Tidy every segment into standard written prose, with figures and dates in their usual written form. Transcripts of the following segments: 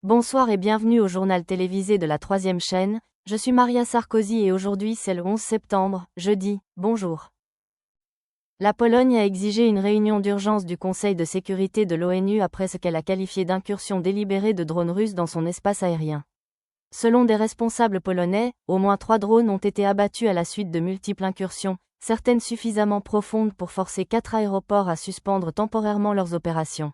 Bonsoir et bienvenue au journal télévisé de la 3e chaîne, je suis Maria Sarkozy et aujourd'hui c'est le 11 septembre, jeudi, bonjour. La Pologne a exigé une réunion d'urgence du Conseil de sécurité de l'ONU après ce qu'elle a qualifié d'incursion délibérée de drones russes dans son espace aérien. Selon des responsables polonais, au moins 3 drones ont été abattus à la suite de multiples incursions, certaines suffisamment profondes pour forcer 4 aéroports à suspendre temporairement leurs opérations.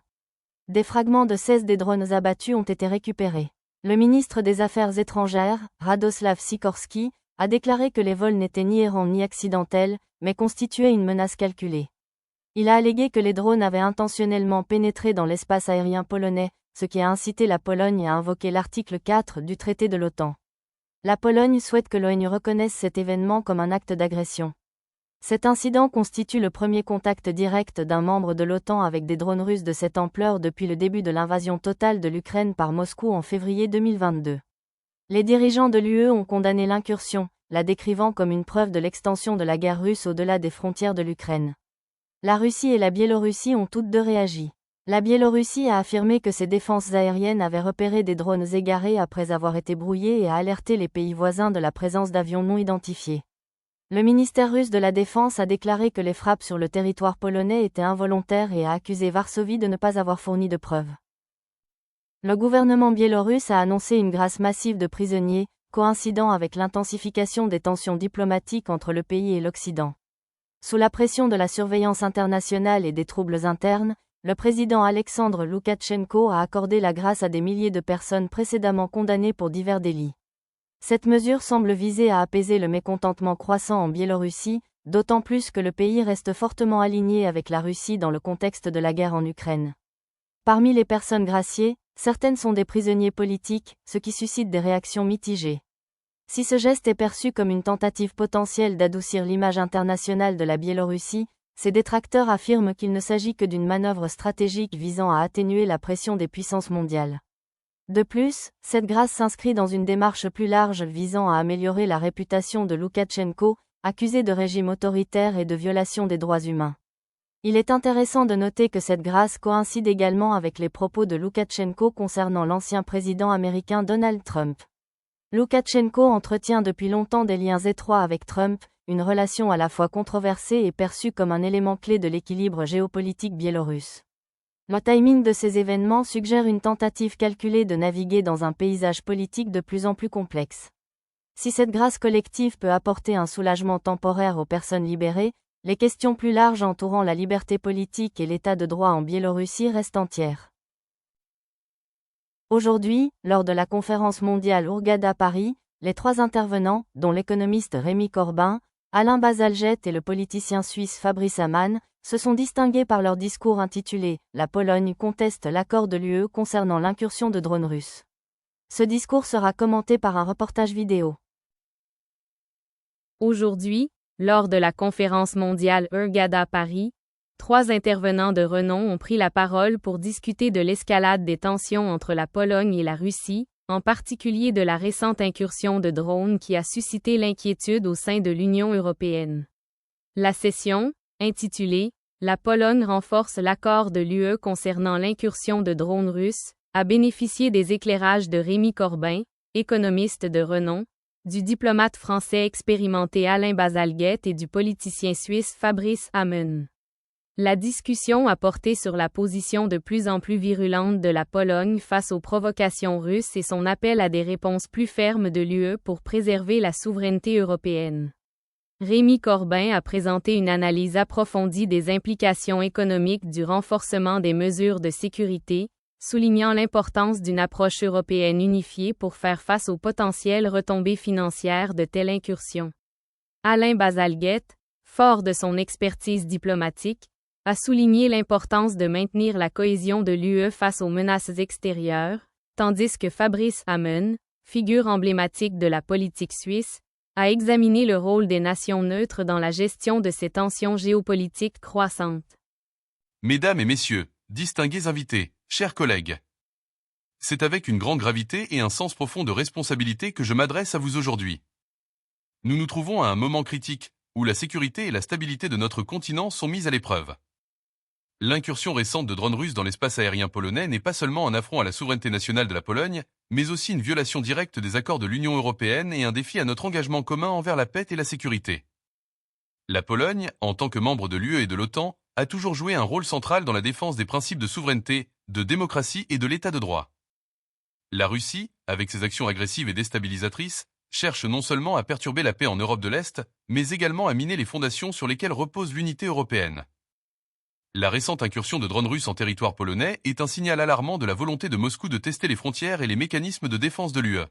Des fragments de 16 des drones abattus ont été récupérés. Le ministre des Affaires étrangères, Radosław Sikorski, a déclaré que les vols n'étaient ni errants ni accidentels, mais constituaient une menace calculée. Il a allégué que les drones avaient intentionnellement pénétré dans l'espace aérien polonais, ce qui a incité la Pologne à invoquer l'article 4 du traité de l'OTAN. La Pologne souhaite que l'ONU reconnaisse cet événement comme un acte d'agression. Cet incident constitue le premier contact direct d'un membre de l'OTAN avec des drones russes de cette ampleur depuis le début de l'invasion totale de l'Ukraine par Moscou en février 2022. Les dirigeants de l'UE ont condamné l'incursion, la décrivant comme une preuve de l'extension de la guerre russe au-delà des frontières de l'Ukraine. La Russie et la Biélorussie ont toutes deux réagi. La Biélorussie a affirmé que ses défenses aériennes avaient repéré des drones égarés après avoir été brouillés et a alerté les pays voisins de la présence d'avions non identifiés. Le ministère russe de la Défense a déclaré que les frappes sur le territoire polonais étaient involontaires et a accusé Varsovie de ne pas avoir fourni de preuves. Le gouvernement biélorusse a annoncé une grâce massive de prisonniers, coïncidant avec l'intensification des tensions diplomatiques entre le pays et l'Occident. Sous la pression de la surveillance internationale et des troubles internes, le président Alexandre Loukachenko a accordé la grâce à des milliers de personnes précédemment condamnées pour divers délits. Cette mesure semble viser à apaiser le mécontentement croissant en Biélorussie, d'autant plus que le pays reste fortement aligné avec la Russie dans le contexte de la guerre en Ukraine. Parmi les personnes graciées, certaines sont des prisonniers politiques, ce qui suscite des réactions mitigées. Si ce geste est perçu comme une tentative potentielle d'adoucir l'image internationale de la Biélorussie, ses détracteurs affirment qu'il ne s'agit que d'une manœuvre stratégique visant à atténuer la pression des puissances mondiales. De plus, cette grâce s'inscrit dans une démarche plus large visant à améliorer la réputation de Loukachenko, accusé de régime autoritaire et de violation des droits humains. Il est intéressant de noter que cette grâce coïncide également avec les propos de Loukachenko concernant l'ancien président américain Donald Trump. Loukachenko entretient depuis longtemps des liens étroits avec Trump, une relation à la fois controversée et perçue comme un élément clé de l'équilibre géopolitique biélorusse. Le timing de ces événements suggère une tentative calculée de naviguer dans un paysage politique de plus en plus complexe. Si cette grâce collective peut apporter un soulagement temporaire aux personnes libérées, les questions plus larges entourant la liberté politique et l'état de droit en Biélorussie restent entières. Aujourd'hui, lors de la conférence mondiale Hurghada Paris, les 3 intervenants, dont l'économiste Rémi Corbin, Alain Bazalgette et le politicien suisse Fabrice Amann, se sont distingués par leur discours intitulé « La Pologne conteste l'accord de l'UE concernant l'incursion de drones russes ». Ce discours sera commenté par un reportage vidéo. Aujourd'hui, lors de la conférence mondiale Hurghada Paris, 3 intervenants de renom ont pris la parole pour discuter de l'escalade des tensions entre la Pologne et la Russie, en particulier de la récente incursion de drones qui a suscité l'inquiétude au sein de l'Union européenne. La session, intitulée « La Pologne renforce l'accord de l'UE concernant l'incursion de drones russes », a bénéficié des éclairages de Rémi Corbin, économiste de renom, du diplomate français expérimenté Alain Bazalgette et du politicien suisse Fabrice Amann. La discussion a porté sur la position de plus en plus virulente de la Pologne face aux provocations russes et son appel à des réponses plus fermes de l'UE pour préserver la souveraineté européenne. Rémi Corbin a présenté une analyse approfondie des implications économiques du renforcement des mesures de sécurité, soulignant l'importance d'une approche européenne unifiée pour faire face aux potentielles retombées financières de telles incursions. Alain Bazalgette, fort de son expertise diplomatique, a souligné l'importance de maintenir la cohésion de l'UE face aux menaces extérieures, tandis que Fabrice Amann, figure emblématique de la politique suisse, a examiné le rôle des nations neutres dans la gestion de ces tensions géopolitiques croissantes. Mesdames et messieurs, distingués invités, chers collègues, c'est avec une grande gravité et un sens profond de responsabilité que je m'adresse à vous aujourd'hui. Nous nous trouvons à un moment critique, où la sécurité et la stabilité de notre continent sont mises à l'épreuve. L'incursion récente de drones russes dans l'espace aérien polonais n'est pas seulement un affront à la souveraineté nationale de la Pologne, mais aussi une violation directe des accords de l'Union européenne et un défi à notre engagement commun envers la paix et la sécurité. La Pologne, en tant que membre de l'UE et de l'OTAN, a toujours joué un rôle central dans la défense des principes de souveraineté, de démocratie et de l'état de droit. La Russie, avec ses actions agressives et déstabilisatrices, cherche non seulement à perturber la paix en Europe de l'Est, mais également à miner les fondations sur lesquelles repose l'unité européenne. La récente incursion de drones russes en territoire polonais est un signal alarmant de la volonté de Moscou de tester les frontières et les mécanismes de défense de l'UE.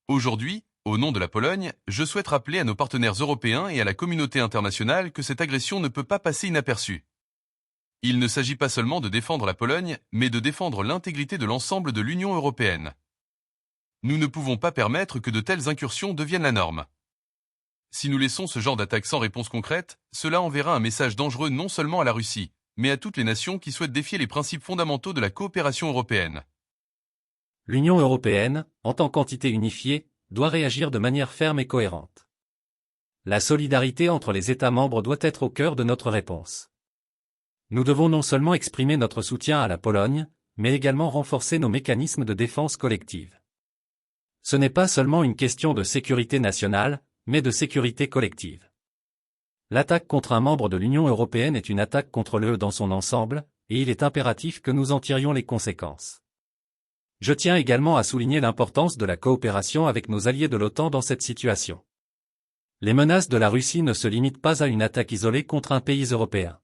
Aujourd'hui, au nom de la Pologne, je souhaite rappeler à nos partenaires européens et à la communauté internationale que cette agression ne peut pas passer inaperçue. Il ne s'agit pas seulement de défendre la Pologne, mais de défendre l'intégrité de l'ensemble de l'Union européenne. Nous ne pouvons pas permettre que de telles incursions deviennent la norme. Si nous laissons ce genre d'attaque sans réponse concrète, cela enverra un message dangereux non seulement à la Russie, mais à toutes les nations qui souhaitent défier les principes fondamentaux de la coopération européenne. L'Union européenne, en tant qu'entité unifiée, doit réagir de manière ferme et cohérente. La solidarité entre les États membres doit être au cœur de notre réponse. Nous devons non seulement exprimer notre soutien à la Pologne, mais également renforcer nos mécanismes de défense collective. Ce n'est pas seulement une question de sécurité nationale, mais de sécurité collective. L'attaque contre un membre de l'Union européenne est une attaque contre l'UE dans son ensemble, et il est impératif que nous en tirions les conséquences. Je tiens également à souligner l'importance de la coopération avec nos alliés de l'OTAN dans cette situation. Les menaces de la Russie ne se limitent pas à une attaque isolée contre un pays européen.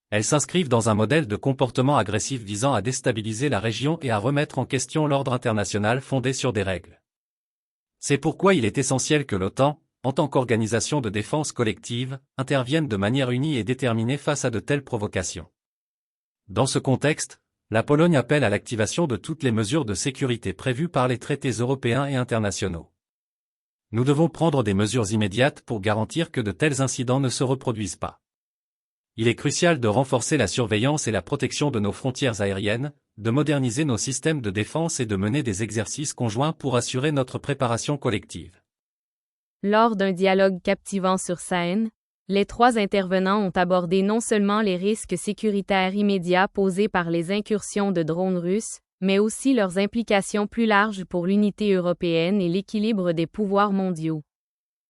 Elles s'inscrivent dans un modèle de comportement agressif visant à déstabiliser la région et à remettre en question l'ordre international fondé sur des règles. C'est pourquoi il est essentiel que l'OTAN, en tant qu'organisation de défense collective, intervienne de manière unie et déterminée face à de telles provocations. Dans ce contexte, la Pologne appelle à l'activation de toutes les mesures de sécurité prévues par les traités européens et internationaux. Nous devons prendre des mesures immédiates pour garantir que de tels incidents ne se reproduisent pas. Il est crucial de renforcer la surveillance et la protection de nos frontières aériennes, de moderniser nos systèmes de défense et de mener des exercices conjoints pour assurer notre préparation collective. Lors d'un dialogue captivant sur scène, les trois intervenants ont abordé non seulement les risques sécuritaires immédiats posés par les incursions de drones russes, mais aussi leurs implications plus larges pour l'unité européenne et l'équilibre des pouvoirs mondiaux.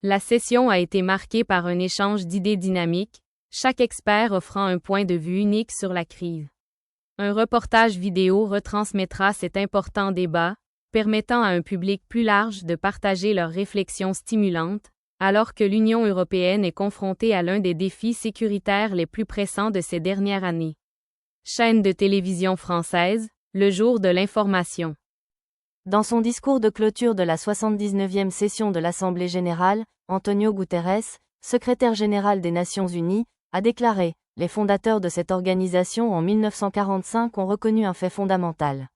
La session a été marquée par un échange d'idées dynamiques, chaque expert offrant un point de vue unique sur la crise. Un reportage vidéo retransmettra cet important débat, permettant à un public plus large de partager leurs réflexions stimulantes, alors que l'Union européenne est confrontée à l'un des défis sécuritaires les plus pressants de ces dernières années. Chaîne de télévision française, le jour de l'information. Dans son discours de clôture de la 79e session de l'Assemblée générale, Antonio Guterres, secrétaire général des Nations unies, a déclaré « Les fondateurs de cette organisation en 1945 ont reconnu un fait fondamental.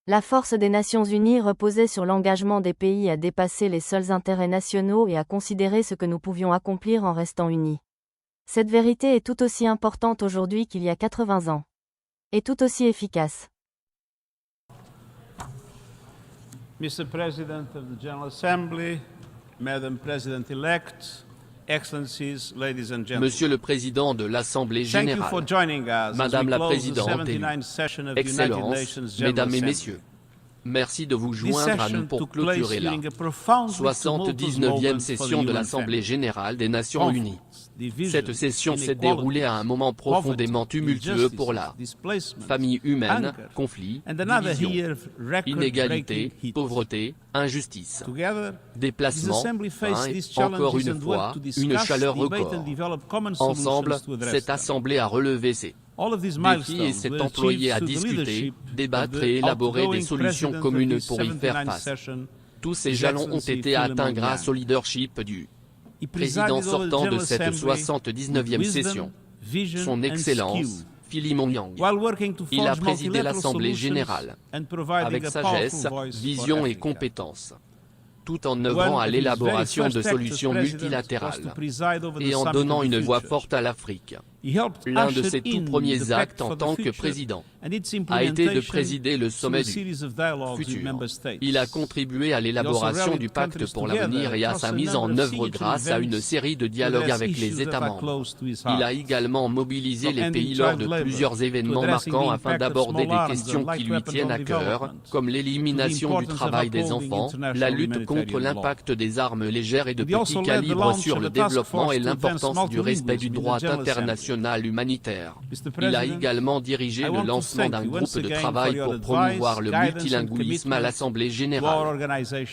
La force des Nations unies reposait sur l'engagement des pays à dépasser les seuls intérêts nationaux et à considérer ce que nous pouvions accomplir en restant unis. Cette vérité est tout aussi importante aujourd'hui qu'il y a 80 ans. Et tout aussi efficace. » Mr. President of the General Assembly, Madam President-elect, Excellencies, ladies and gentlemen. Monsieur le Président de l'Assemblée générale, Madame la Présidente élue, Excellences, Mesdames et Messieurs, merci de vous joindre à nous pour clôturer la 79e session de l'Assemblée générale des Nations unies. Cette session s'est déroulée à un moment profondément tumultueux pour la famille humaine, conflits, divisions, inégalités, pauvreté, injustice, déplacement, et encore une fois, une chaleur record. Ensemble, cette Assemblée a relevé ses défis et s'est employée à discuter, débattre et élaborer des solutions communes pour y faire face. Tous ces jalons ont été atteints grâce au leadership du président sortant de cette 79e session, son Excellence, Philimon Yang. Il a présidé l'Assemblée générale, avec sagesse, vision et compétence, tout en œuvrant à l'élaboration de solutions multilatérales, et en donnant une voix forte à l'Afrique. L'un de ses tout premiers actes en tant que président a été de présider le sommet du futur. Il a contribué à l'élaboration du pacte pour l'avenir et à sa mise en œuvre grâce à une série de dialogues avec les États membres. Il a également mobilisé les pays lors de plusieurs événements marquants afin d'aborder des questions qui lui tiennent à cœur, comme l'élimination du travail des enfants, la lutte contre l'impact des armes légères et de petit calibre sur le développement et l'importance du respect du droit international humanitaire. Il a également dirigé le lancement d'un groupe de travail pour promouvoir le multilinguisme à l'Assemblée générale.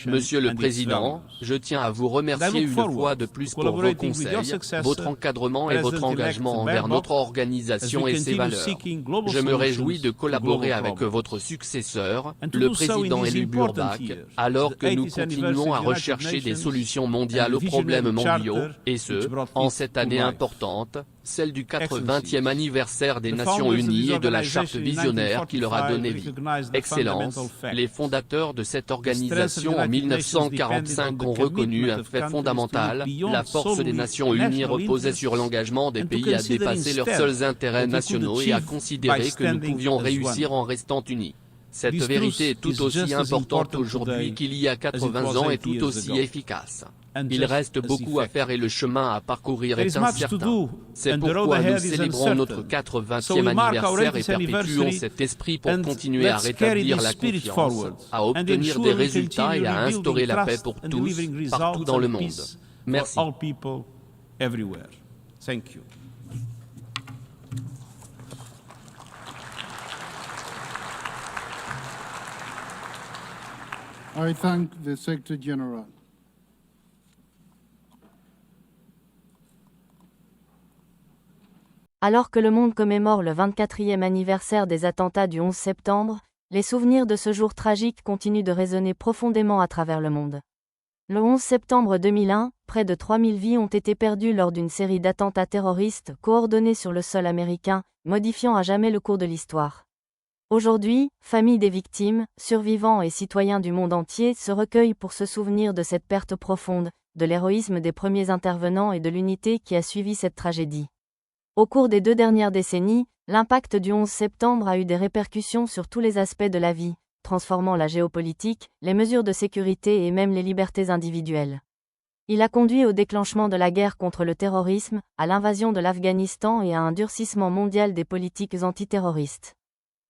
Monsieur le Président, je tiens à vous remercier une fois de plus pour vos conseils, votre encadrement et votre engagement envers notre organisation et ses valeurs. Je me réjouis de collaborer avec votre successeur, le président Élie Bourbach, alors que nous continuons à rechercher des solutions mondiales aux problèmes mondiaux, et ce, en cette année importante, celle du 80e anniversaire des Nations Unies et de la charte visionnaire qui leur a donné vie. Excellence, les fondateurs de cette organisation en 1945 ont reconnu un fait fondamental, la force des Nations Unies reposait sur l'engagement des pays à dépasser leurs seuls intérêts nationaux et à considérer que nous pouvions réussir en restant unis. Cette vérité est tout aussi importante aujourd'hui qu'il y a 80 ans et tout aussi efficace. Il reste beaucoup à faire et le chemin à parcourir est incertain. C'est pourquoi nous célébrons notre 80e anniversaire et perpétuons cet esprit pour continuer à rétablir la confiance, à obtenir des résultats et à instaurer la paix pour tous, partout dans le monde. Merci. I thank the Secretary General. Alors que le monde commémore le 24e anniversaire des attentats du 11 septembre, les souvenirs de ce jour tragique continuent de résonner profondément à travers le monde. Le 11 septembre 2001, près de 3000 vies ont été perdues lors d'une série d'attentats terroristes coordonnés sur le sol américain, modifiant à jamais le cours de l'histoire. Aujourd'hui, familles des victimes, survivants et citoyens du monde entier se recueillent pour se souvenir de cette perte profonde, de l'héroïsme des premiers intervenants et de l'unité qui a suivi cette tragédie. Au cours des 2 dernières décennies, l'impact du 11 septembre a eu des répercussions sur tous les aspects de la vie, transformant la géopolitique, les mesures de sécurité et même les libertés individuelles. Il a conduit au déclenchement de la guerre contre le terrorisme, à l'invasion de l'Afghanistan et à un durcissement mondial des politiques antiterroristes.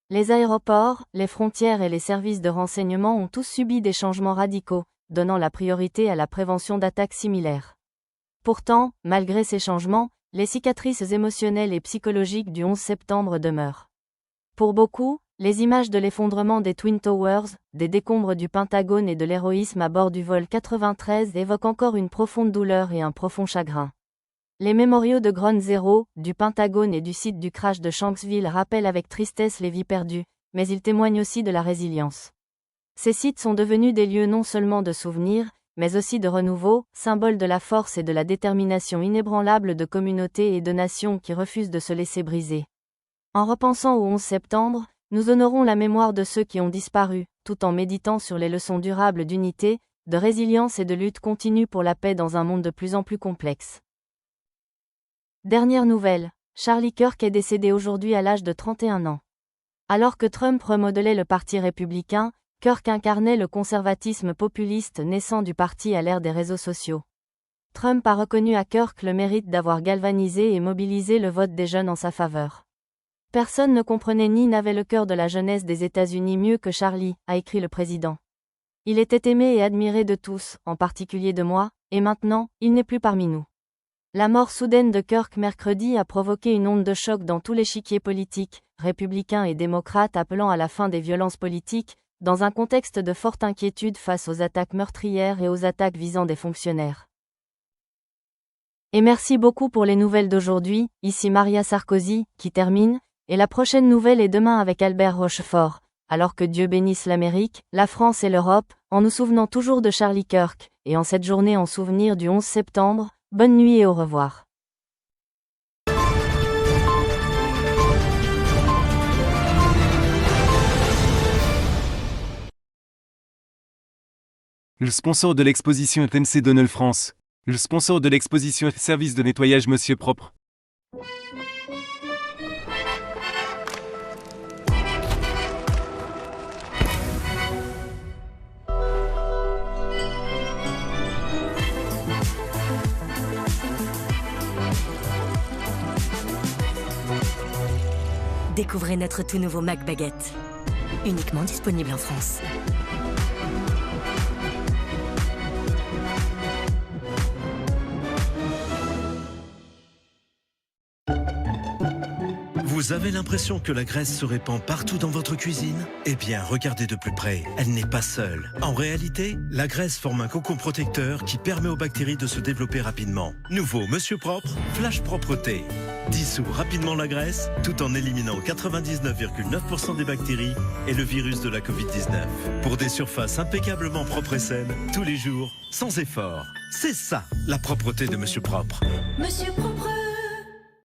Les aéroports, les frontières et les services de renseignement ont tous subi des changements radicaux, donnant la priorité à la prévention d'attaques similaires. Pourtant, malgré ces changements, les cicatrices émotionnelles et psychologiques du 11 septembre demeurent. Pour beaucoup, les images de l'effondrement des Twin Towers, des décombres du Pentagone et de l'héroïsme à bord du vol 93 évoquent encore une profonde douleur et un profond chagrin. Les mémoriaux de Ground Zero, du Pentagone et du site du crash de Shanksville rappellent avec tristesse les vies perdues, mais ils témoignent aussi de la résilience. Ces sites sont devenus des lieux non seulement de souvenirs, mais aussi de renouveau, symboles de la force et de la détermination inébranlable de communautés et de nations qui refusent de se laisser briser. En repensant au 11 septembre, nous honorons la mémoire de ceux qui ont disparu, tout en méditant sur les leçons durables d'unité, de résilience et de lutte continue pour la paix dans un monde de plus en plus complexe. Dernière nouvelle, Charlie Kirk est décédé aujourd'hui à l'âge de 31 ans. Alors que Trump remodelait le Parti républicain, Kirk incarnait le conservatisme populiste naissant du parti à l'ère des réseaux sociaux. Trump a reconnu à Kirk le mérite d'avoir galvanisé et mobilisé le vote des jeunes en sa faveur. Personne ne comprenait ni n'avait le cœur de la jeunesse des États-Unis mieux que Charlie, a écrit le président. Il était aimé et admiré de tous, en particulier de moi, et maintenant, il n'est plus parmi nous. La mort soudaine de Kirk mercredi a provoqué une onde de choc dans tout l'échiquier politique, républicains et démocrates appelant à la fin des violences politiques, dans un contexte de forte inquiétude face aux attaques meurtrières et aux attaques visant des fonctionnaires. Et merci beaucoup pour les nouvelles d'aujourd'hui, ici Maria Sarkozy, qui termine, et la prochaine nouvelle est demain avec Albert Rochefort, alors que Dieu bénisse l'Amérique, la France et l'Europe, en nous souvenant toujours de Charlie Kirk, et en cette journée en souvenir du 11 septembre, bonne nuit et au revoir. Le sponsor de l'exposition est MC Donald France. Le sponsor de l'exposition est Service de nettoyage Monsieur Propre. Découvrez notre tout nouveau Mac Baguette. Uniquement disponible en France. Vous avez l'impression que la graisse se répand partout dans votre cuisine? Eh bien, regardez de plus près, elle n'est pas seule. En réalité, la graisse forme un cocon protecteur qui permet aux bactéries de se développer rapidement. Nouveau Monsieur Propre, Flash Propreté. Dissout rapidement la graisse, tout en éliminant 99,9% des bactéries et le virus de la Covid-19. Pour des surfaces impeccablement propres et saines, tous les jours, sans effort. C'est ça, la propreté de Monsieur Propre. Monsieur Propre.